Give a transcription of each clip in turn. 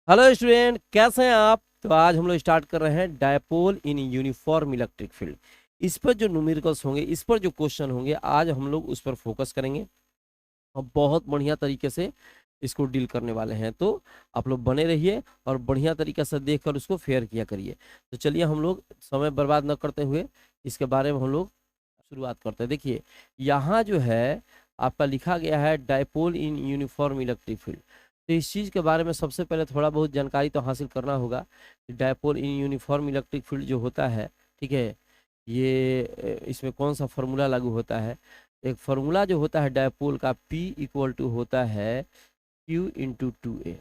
Hello student, कैसे हैं आप। तो आज हम लोग स्टार्ट कर रहे हैं dipole in uniform electric field. इस पर जो न्यूमेरिकल्स होंगे, इस पर जो क्वेश्चन होंगे, आज हम लोग उस पर फोकस करेंगे और बहुत बढ़िया तरीके से इसको डील करने वाले हैं। तो आप लोग बने रहिए और बढ़िया तरीके से देखकर उसको फेयर किया करिए। तो चलिए हम लोग समय बर्बाद न करते हुए इसके बारे में हम लोग शुरुआत करते हैं। देखिए, यहाँ जो है आपका लिखा गया है dipole in uniform electric field. तो इस चीज़ के बारे में सबसे पहले थोड़ा बहुत जानकारी तो हासिल करना होगा। Dipole in uniform electric field जो होता है, ठीक है, ये इसमें कौन सा फॉर्मूला लागू होता है। एक फार्मूला जो होता है डायपोल का, P इक्वल टू होता है Q इंटू 2A।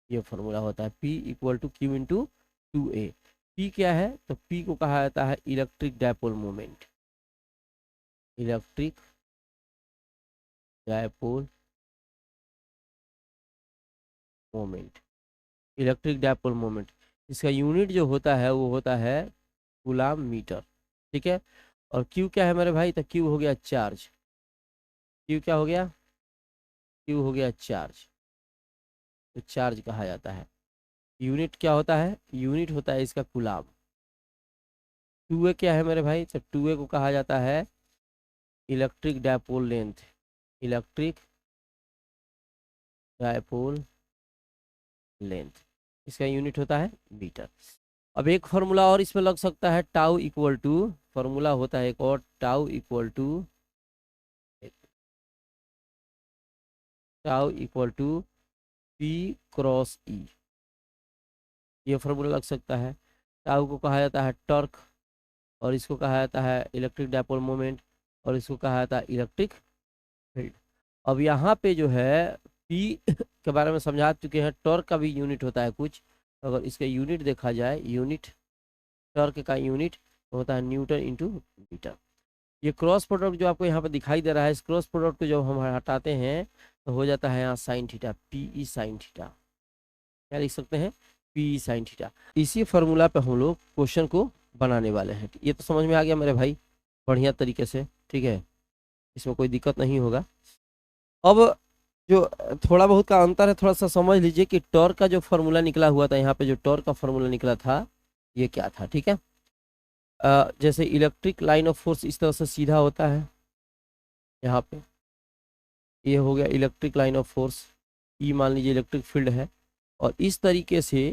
ये फार्मूला होता है P equal to Q into 2A। P क्या है, तो P को कहा जाता है electric dipole moment. Electric dipole moment, electric dipole moment. इसका यूनिट जो होता है वो होता है कूलाम मीटर, ठीक है। और Q क्या है मेरे भाई, तो Q हो गया चार्ज। Q क्या हो गया, Q हो गया चार्ज। तो चार्ज कहा जाता है। यूनिट क्या होता है, यूनिट होता है इसका कूलाम। 2A क्या है मेरे भाई, तो 2A को कहा जाता है electric dipole length. Electric dipole length, इसका यूनिट होता है मीटर। अब एक फॉर्मूला और इसमें लग सकता है, टाउ इक्वल टू, फॉर्मूला होता है एक और, tau equal to, tau equal to P cross E. ये फॉर्मूला लग सकता है। टाउ को कहा जाता है टॉर्क, और इसको कहा जाता है इलेक्ट्रिक डायपोल मोमेंट, और इसको कहा जाता है इलेक्ट्रिक फील्ड। अब यहाँ पे जो है पी के बारे में समझा चुके हैं। टॉर्क का भी यूनिट होता है कुछ। अगर इसका यूनिट देखा जाए, यूनिट टॉर्क का यूनिट होता है न्यूटन इंटू मीटर। ये क्रॉस प्रोडक्ट जो आपको यहाँ पे दिखाई दे रहा है, इस क्रॉस प्रोडक्ट को जब हम हटाते हैं तो हो जाता है यहाँ sine theta, P sine theta. क्या लिख सकते हैं, पी साइन थीटा। इसी फार्मूला पे हम लोग क्वेश्चन को बनाने वाले हैं। ये तो समझ में आ गया मेरे भाई, बढ़िया तरीके से, ठीक है, इसमें कोई दिक्कत नहीं होगा। अब जो थोड़ा बहुत का अंतर है, थोड़ा सा समझ लीजिए कि टॉर्क का जो फार्मूला निकला हुआ था, यहाँ पे जो टॉर्क का फार्मूला निकला था ये क्या था, ठीक है। जैसे इलेक्ट्रिक लाइन ऑफ फोर्स इस तरह से सीधा होता है, यहाँ पे ये हो गया इलेक्ट्रिक लाइन ऑफ फोर्स, ई मान लीजिए इलेक्ट्रिक फील्ड है। और इस तरीके से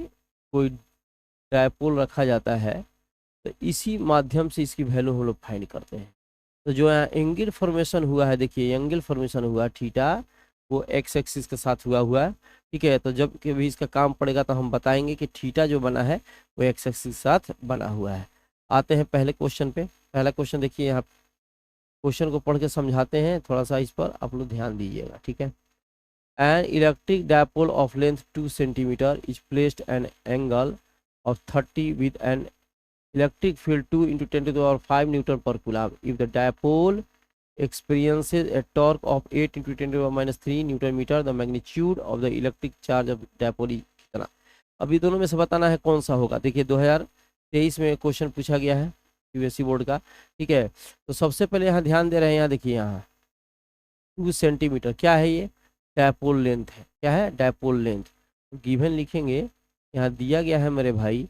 कोई डायपोल रखा जाता है, तो इसी माध्यम से इसकी वैल्यू हम लोग फाइंड करते हैं। तो जो यहाँ एंगल फॉर्मेशन हुआ है, देखिए एंगल फॉर्मेशन हुआ थीटा, वो एक्स एक्सिस के साथ हुआ है, ठीक है। तो जब कभी इसका काम पड़ेगा तो हम बताएंगे कि थीटा जो बना है वो एक्स एक्सिस के साथ बना हुआ है। आते हैं पहले क्वेश्चन पे। पहला क्वेश्चन देखिए, यहाँ क्वेश्चन को पढ़ के समझाते हैं, थोड़ा सा इस पर आप लोग ध्यान दीजिएगा, ठीक है। An electric dipole of length 2 centimeter is placed an angle of 30 with an electric field 2 into 10 to the power 5 Newton per coulomb. If the dipole experiences a torque of 8 into 10 to the power minus 3 Newton meter, the magnitude of the electric charge of dipole is कितना। अभी दोनों में से बताना है कौन सा होगा। देखिए 2023 में क्वेश्चन पूछा गया है यूएससी बोर्ड का, ठीक है। तो सबसे पहले यहाँ ध्यान दे रहे हैं, यहाँ देखिए यहाँ 2 सेंटीमीटर क्या है, ये डायपोल लेंथ है। क्या है, डायपोल लेंथ। गिवन लिखेंगे, यहाँ दिया गया है मेरे भाई,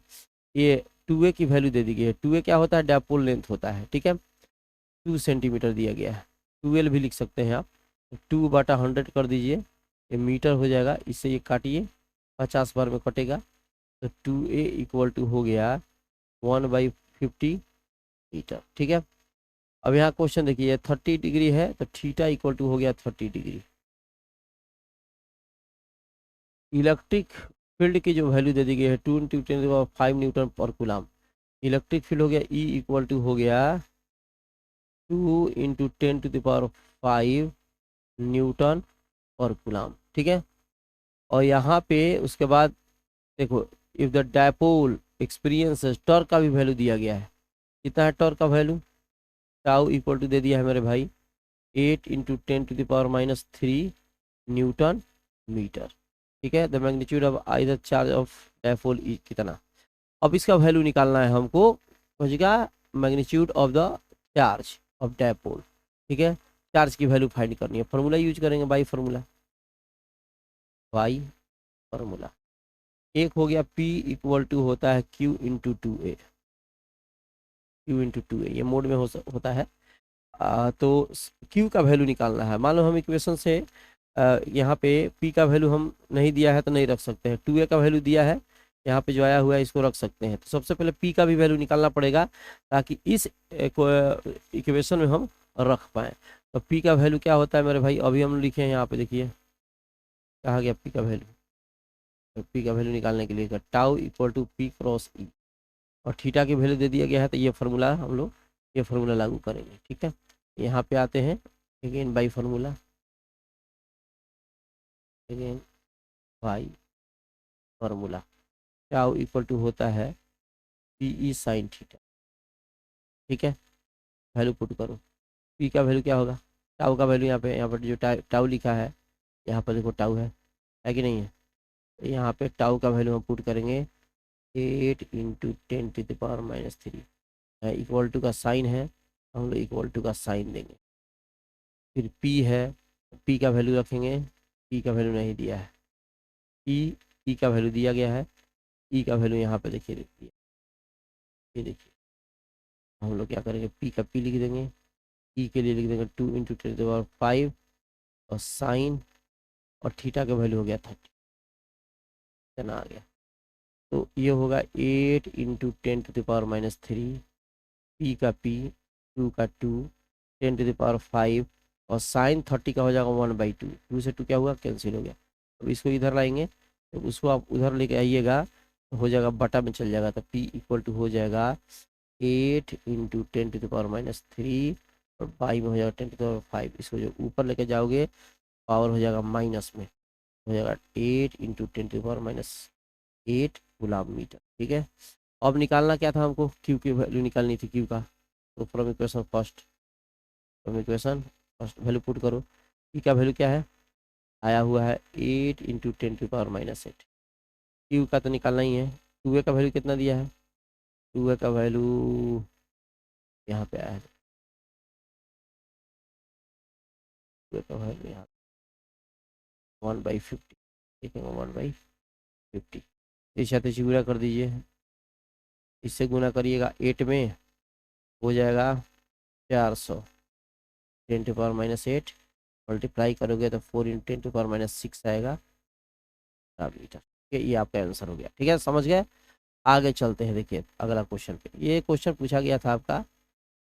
ये 2A की वैल्यू दे दी गई है। 2A क्या होता है, डायपोल लेंथ होता है, ठीक है। 2 सेंटीमीटर दिया गया है, 2L भी लिख सकते हैं आप। 2/100 कर दीजिए, ये मीटर हो जाएगा, इससे ये काटिए, 50 बार में कटेगा। तो 2A इक्वल टू हो गया 1/50 मीटर, ठीक है। अब यहाँ क्वेश्चन देखिए 30 डिग्री है, तो थीटा इक्वल टू हो गया 30 डिग्री। इलेक्ट्रिक फील्ड की जो वैल्यू दे दी गई है 2 इंटू 10⁵ न्यूटन पर कूलम। इलेक्ट्रिक फील्ड हो गया E इक्वल टू हो गया 2 इंटू 10⁵ न्यूटन पर कूलम, ठीक है। और यहाँ पे उसके बाद देखो, if the dipole experience torque का भी वैल्यू दिया गया है। कितना है टॉर्क का वैल्यू, टाउ इक्वल टू दे दिया है मेरे भाई 8 इंटू 10⁻³ न्यूटन मीटर, ठीक है। The magnitude of either charge of dipole is कितना। अब इसका वैल्यू निकालना है हमको, समझिएगा, magnitude of the charge of dipole, ठीक है। चार्ज की वैल्यू फाइंड करनी है, फार्मूला यूज करेंगे, बाई फार्मूला, बाई फार्मूला। एक हो गया P इक्वल टू होता है Q into 2A, Q into 2A ये मोड में होता है। तो Q का वैल्यू निकालना है। मान लो हम इक्वेशन से यहाँ पे P का वैल्यू हम नहीं दिया है तो नहीं रख सकते हैं, 2A का वैल्यू दिया है, यहाँ पे जो आया हुआ है इसको रख सकते हैं। तो सबसे पहले P का भी वैल्यू निकालना पड़ेगा ताकि इस इक्वेशन में हम रख पाएँ। तो P का वैल्यू क्या होता है मेरे भाई, अभी हम लिखे हैं यहाँ पे, देखिए कहा गया P का वैल्यू। तो P का वैल्यू निकालने के लिए tau equal to P cross E, और थीटा की वैल्यू दे दिया गया है, तो ये फार्मूला हम लोग ये फार्मूला लागू करेंगे। ठीक है, यहाँ पे आते हैं again by formula, again by formula, tau equal to होता है PE साइन थीटा। ठीक है, वैल्यू पुट करो, P का वैल्यू क्या होगा, टाउ का वैल्यू यहाँ पर जो टाउ लिखा है, यहाँ पर देखो टाउ है कि नहीं है, यहाँ पे टाउ का वैल्यू हम पुट करेंगे 8 इंटू 10⁻³ इक्वल टू का साइन है, हम लोग इक्वल टू का साइन देंगे। फिर P है, P का वैल्यू रखेंगे, P का वैल्यू नहीं दिया है, E का वैल्यू दिया गया है, E का वैल्यू यहाँ पे देखिए दिया, ये देखिए हम लोग क्या करेंगे, P का P लिख देंगे, E के लिए लिख देंगे 2 इंटू 10⁵ और साइन, और थीटा का वैल्यू हो गया 30, इतना आ गया। तो ये होगा 8 इंटू 10⁻³ P का P, 2 का 2, 10⁵, और साइन 30 का हो जाएगा 1/2, 2 से 2 क्या हुआ, कैंसिल हो गया। अब इसको इधर लाएंगे, तो उसको आप उधर लेके आइएगा तो हो जाएगा बटा में चल जाएगा, तो P इक्वल टू हो जाएगा 8 इंटू 10⁻³ और बाई में हो जाएगा 10⁵। इसको जो ऊपर लेके जाओगे पावर हो जाएगा माइनस में, हो जाएगा 8 इंटू 10⁻⁸ गुलाम मीटर। ठीक है, अब निकालना क्या था हमको, Q की वैल्यू निकालनी थी Q का। तो from equation first value put करो, P का वैल्यू क्या है, आया हुआ है 8 इंटू 10⁻⁸। Q का तो निकालना ही है, 2A का वैल्यू कितना दिया है, 2A का वैल्यू यहाँ पे आया है, 2A का वैल्यू यहाँ 1/50, ठीक है 1/50, इस साथ इसे गुना कर दीजिए, इससे गुना करिएगा 8 में हो जाएगा 400, 10⁻⁸ मल्टीप्लाई करोगे तो 4 इंटू 10⁻⁶ आएगा मीटर। ठीक है, ये आपका आंसर हो गया। ठीक है, समझ गए, आगे चलते हैं। देखिए अगला क्वेश्चन पे, ये क्वेश्चन पूछा गया था आपका,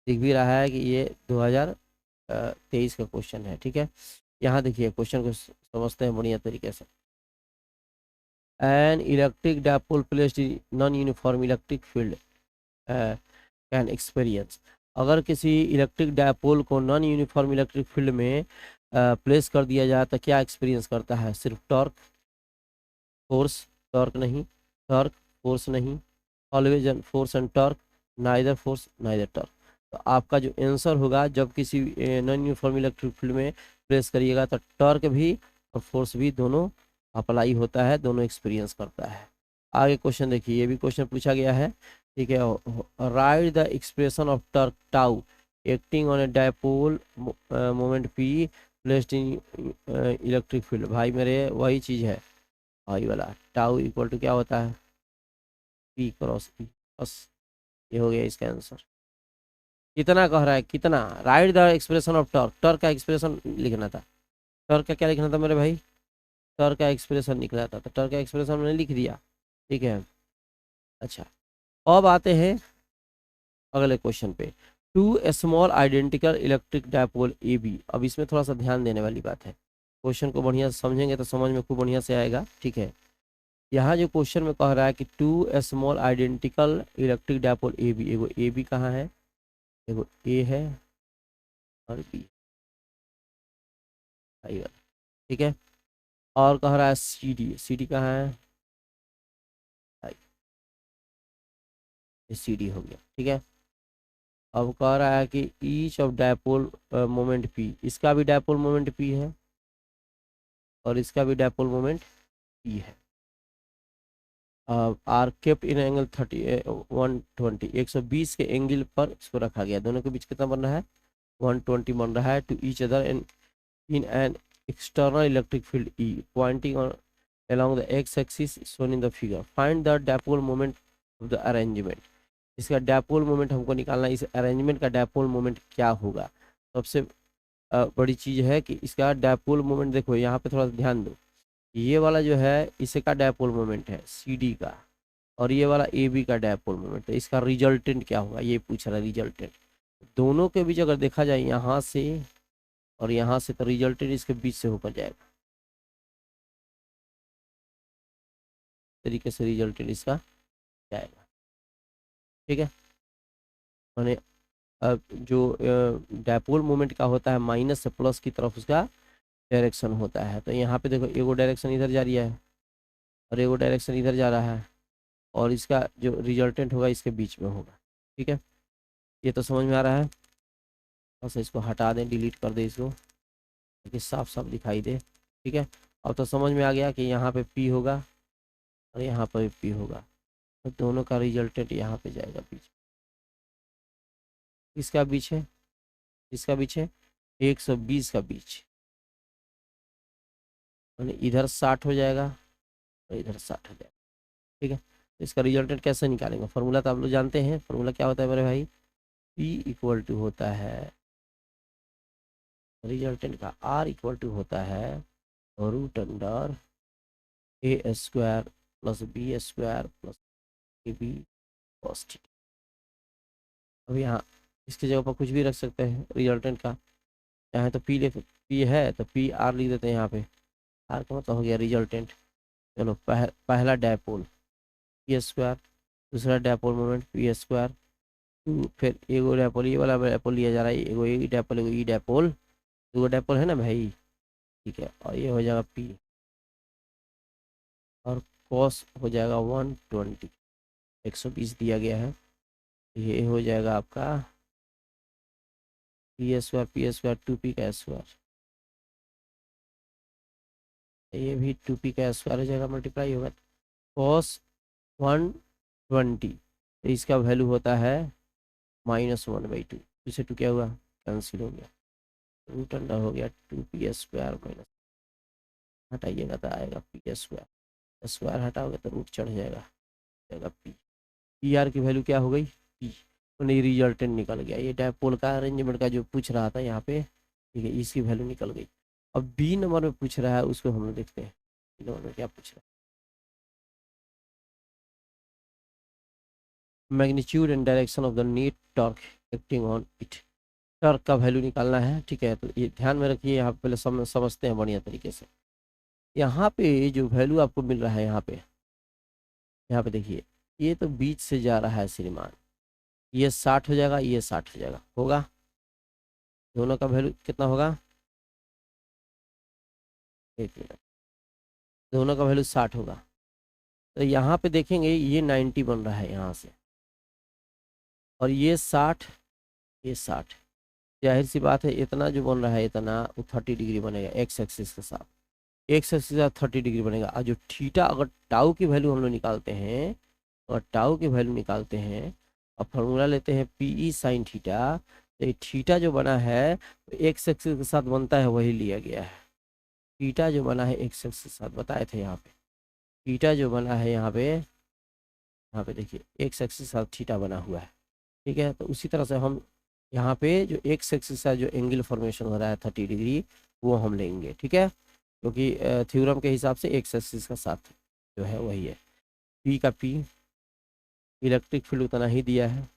दिख भी रहा है कि ये 2023 का क्वेश्चन है। ठीक है, यहाँ देखिए क्वेश्चन को समझते हैं बढ़िया तरीके से। An electric dipole placed in non uniform electric field can experience, अगर किसी इलेक्ट्रिक डायपोल को नॉन यूनिफॉर्म इलेक्ट्रिक फील्ड में प्लेस कर दिया जाए तो क्या एक्सपीरियंस करता है, सिर्फ टॉर्क, फोर्स, टॉर्क नहीं, टॉर्क फोर्स नहीं, always force and torque, neither force neither torque. तो आपका जो आंसर होगा, जब किसी नॉन यूनिफॉर्म इलेक्ट्रिक फील्ड में प्लेस करिएगा तो टॉर्क भी और फोर्स भी दोनों अप्लाई होता है, दोनों एक्सपीरियंस करता है। आगे क्वेश्चन देखिए, ये भी क्वेश्चन पूछा गया है। ठीक है, right the expression of torque tau acting on A dipole moment P placed in electric field. भाई मेरे वही चीज़ है, वही वाला टाउ इक्वल टू क्या होता है, P क्रॉस E, बस ये हो गया इसका आंसर। कितना कह रहा है, कितना, right the expression of torque, torque का एक्सप्रेशन लिखना था, टॉर्क का क्या लिखना था मेरे भाई, टॉर्क का एक्सप्रेशन निकला था, तो टॉर्क का एक्सप्रेशन मैंने लिख दिया। ठीक है, अच्छा अब आते हैं अगले क्वेश्चन पे, two small identical electric dipole AB। अब इसमें थोड़ा सा ध्यान देने वाली बात है, क्वेश्चन को बढ़िया से समझेंगे तो समझ में खूब बढ़िया से आएगा। ठीक है, यहाँ जो क्वेश्चन में कह रहा है कि two small identical electric dipole AB, एगो AB कहाँ है, एगो A है और B, ठीक है, और कह रहा है CD कहाँ है, CD हो गया। ठीक है, अब कह रहा है कि each of dipole moment P, इसका भी डायपोल मोमेंट P है और इसका भी डायपोल मोमेंट P है, आर केप्ट इन एंगल 120, 120 के एंगल पर इसको रखा गया, दोनों के बीच कितना बन रहा है, 120 बन रहा है, to each other in an external electric field E pointing on along the x-axis shown in the figure. Find the dipole moment of the arrangement. इसका डायपोल मोमेंट हमको निकालना है, इस अरेंजमेंट का डायपोल मोमेंट क्या होगा। सबसे बड़ी चीज़ है कि इसका डायपोल मोमेंट देखो, यहाँ पे थोड़ा ध्यान दो, ये वाला जो है इसका डायपोल मोमेंट है CD का, और ये वाला AB का डायपोल मोमेंट, तो इसका रिजल्टेंट क्या होगा ये पूछ रहा है। रिजल्टेंट दोनों के बीच अगर देखा जाए यहाँ से और यहाँ से, तो रिजल्टेंट इसके बीच से होकर जाएगा, तरीके से रिजल्टेंट इसका जाएगा। ठीक है, मैंने जो डायपोल मोमेंट का होता है माइनस से प्लस की तरफ उसका डायरेक्शन होता है। तो यहाँ पे देखो एगो डायरेक्शन इधर जा रही है और एगो डायरेक्शन इधर जा रहा है, और इसका जो रिजल्टेंट होगा इसके बीच में होगा। ठीक है, ये तो समझ में आ रहा है। बस इसको हटा दें, डिलीट कर दें इसको, ताकि साफ साफ दिखाई दे। ठीक है, अब तो समझ में आ गया कि यहाँ पे P होगा और यहाँ पर भी P होगा, तो दोनों का रिजल्टेंट यहाँ पे जाएगा बीच। किसका बीच है, इसका बीच है 120 का बीच, यानी इधर 60 हो जाएगा और इधर 60 हो जाएगा। ठीक है, तो इसका रिजल्टेंट कैसे निकालेंगे, फॉर्मूला तो आप लोग जानते हैं। फॉर्मूला क्या होता है मेरे भाई, P इक्वल टू होता है रिजल्टेंट का, R इक्वल टू होता है root under A square plus B square plus AB cos theta. अब यहाँ इसकी जगह पर कुछ भी रख सकते हैं रिजल्टेंट का, चाहे तो P है तो PR लिख देते हैं यहाँ पे, R का मतलब हो गया रिजल्टेंट। चलो पहला डायपोल P स्क्वायर, दूसरा डायपोल मोमेंट P स्क्वायर, फिर एगो डायपोल, ये वाला डायपोल लिया जा रहा है, एगो E डायपोल, एगो E डायपोल, दो डायपोल है ना भाई। ठीक है, और ये हो जाएगा P, और कॉस हो जाएगा 120, 120 दिया गया है, ये हो जाएगा आपका P स्क्वायर 2P का स्क्वायर, ये भी 2P का स्क्वायर हो जाएगा, मल्टीप्लाई होगा कॉस 120, तो इसका वैल्यू होता है -1/2, इसे 2 क्या हुआ, कैंसिल हो गया, रूट अंडर हो गया 2P स्क्वायर माइनस, हटाइएगा तो आएगा P स्क्वायर, स्क्वायर हटाओगे तो रूट चढ़ जाएगा P। PR की वैल्यू क्या हो गई P, नहीं रिजल्टेंट निकल गया। ये डायपोल का अरेंजमेंट का जो पूछ रहा था यहाँ पे, ठीक है, इसकी वैल्यू निकल गई। अब B नंबर में पूछ रहा है, उसको हम लोग देखते हैं B नंबर में क्या पूछ रहा है। Magnitude and direction of the net torque acting on it, torque का वैल्यू निकालना है। ठीक है, तो ये ध्यान में रखिए, यहाँ पे पहले समझते हैं बढ़िया तरीके से। यहाँ पे जो वैल्यू आपको मिल रहा है, यहाँ पे देखिए, ये तो बीच से जा रहा है श्रीमान, ये 60 हो जाएगा, ये 60 हो जाएगा, होगा दोनों का वैल्यू कितना होगा, एक मिनट, दोनों का वैल्यू 60 होगा। तो यहाँ पे देखेंगे ये 90 बन रहा है यहाँ से, और ये 60, ये 60, जाहिर सी बात है इतना जो बन रहा है इतना वो 30 डिग्री बनेगा एक्स एक्सिस के साथ, एक्स एक्सिस के साथ 30 डिग्री बनेगा। और जो थीटा, अगर टाउ की वैल्यू हम लोग निकालते हैं, और टाउ की वैल्यू निकालते हैं और फार्मूला लेते हैं PE साइन थीटा, तो ये थीटा जो बना है एक्स एक्सिस के साथ बनता है, वही लिया गया है। थीटा जो बना है एक्स एक्सिस के साथ बताए थे, यहाँ पे थीटा जो बना है यहाँ पे देखिए एक्स एक्सिस के साथ थीटा बना हुआ है। ठीक है, तो उसी तरह से हम यहाँ पे जो एक्स एक्सिस का जो एंगल फॉर्मेशन हो रहा है 30 डिग्री, वो हम लेंगे। ठीक है, क्योंकि थ्योरम के हिसाब से एक्स एक्सिस का साथ जो है वही है। P का P इलेक्ट्रिक फील्ड उतना ही दिया है,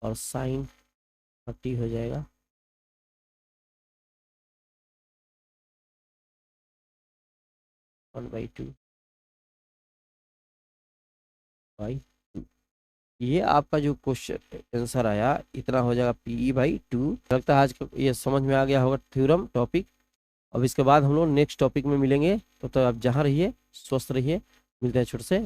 और साइन 30 हो जाएगा, वन बाई टू। ये आपका जो क्वेश्चन आंसर आया इतना हो जाएगा PE/2। लगता है आज ये समझ में आ गया होगा थ्योरम टॉपिक। अब इसके बाद हम लोग नेक्स्ट टॉपिक में मिलेंगे, तो आप जहाँ रहिए स्वस्थ रहिए, मिलते हैं छोटे से।